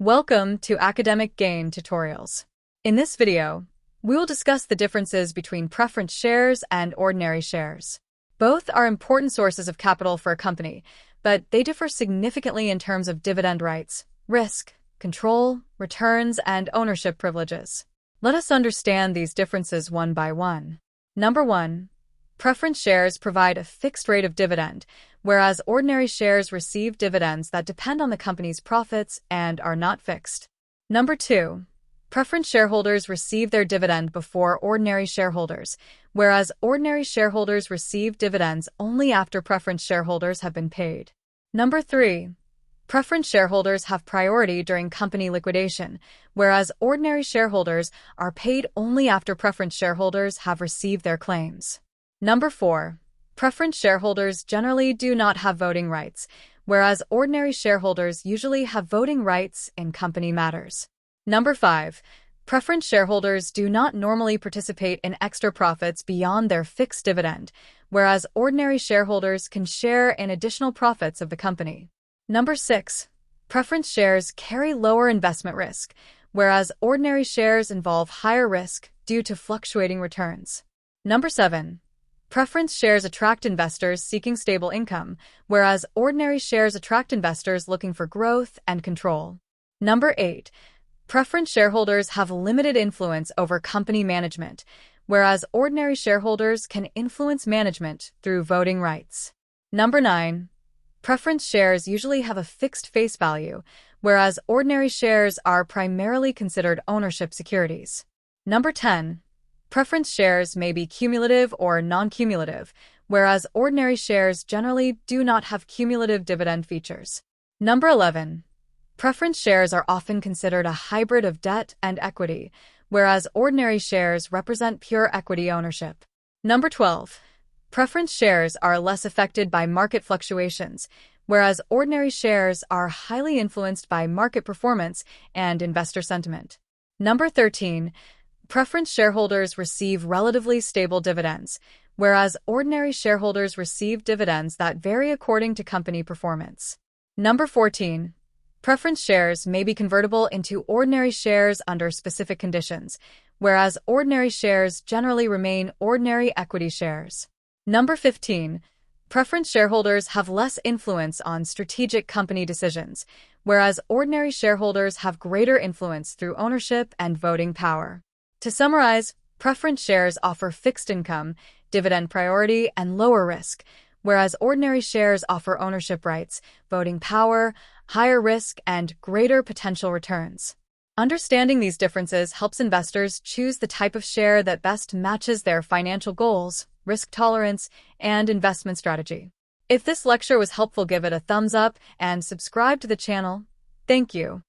Welcome to Academic Gain Tutorials. In this video, we will discuss the differences between preference shares and ordinary shares. Both are important sources of capital for a company, but they differ significantly in terms of dividend rights, risk, control, returns, and ownership privileges. Let us understand these differences one by one. Number 1. Preference shares provide a fixed rate of dividend, whereas ordinary shares receive dividends that depend on the company's profits and are not fixed. Number 2. Preference shareholders receive their dividend before ordinary shareholders, whereas ordinary shareholders receive dividends only after preference shareholders have been paid. Number 3. Preference shareholders have priority during company liquidation, whereas ordinary shareholders are paid only after preference shareholders have received their claims. Number 4. Preference shareholders generally do not have voting rights, whereas ordinary shareholders usually have voting rights in company matters. Number 5. Preference shareholders do not normally participate in extra profits beyond their fixed dividend, whereas ordinary shareholders can share in additional profits of the company. Number 6. Preference shares carry lower investment risk, whereas ordinary shares involve higher risk due to fluctuating returns. Number 7. Preference shares attract investors seeking stable income, whereas ordinary shares attract investors looking for growth and control. Number 8. Preference shareholders have limited influence over company management, whereas ordinary shareholders can influence management through voting rights. Number 9. Preference shares usually have a fixed face value, whereas ordinary shares are primarily considered ownership securities. Number 10. Preference shares may be cumulative or non-cumulative, whereas ordinary shares generally do not have cumulative dividend features. Number 11. Preference shares are often considered a hybrid of debt and equity, whereas ordinary shares represent pure equity ownership. Number 12. Preference shares are less affected by market fluctuations, whereas ordinary shares are highly influenced by market performance and investor sentiment. Number 13. Preference shareholders receive relatively stable dividends, whereas ordinary shareholders receive dividends that vary according to company performance. Number 14. Preference shares may be convertible into ordinary shares under specific conditions, whereas ordinary shares generally remain ordinary equity shares. Number 15. Preference shareholders have less influence on strategic company decisions, whereas ordinary shareholders have greater influence through ownership and voting power. To summarize, preference shares offer fixed income, dividend priority, and lower risk, whereas ordinary shares offer ownership rights, voting power, higher risk, and greater potential returns. Understanding these differences helps investors choose the type of share that best matches their financial goals, risk tolerance, and investment strategy. If this lecture was helpful, give it a thumbs up and subscribe to the channel. Thank you.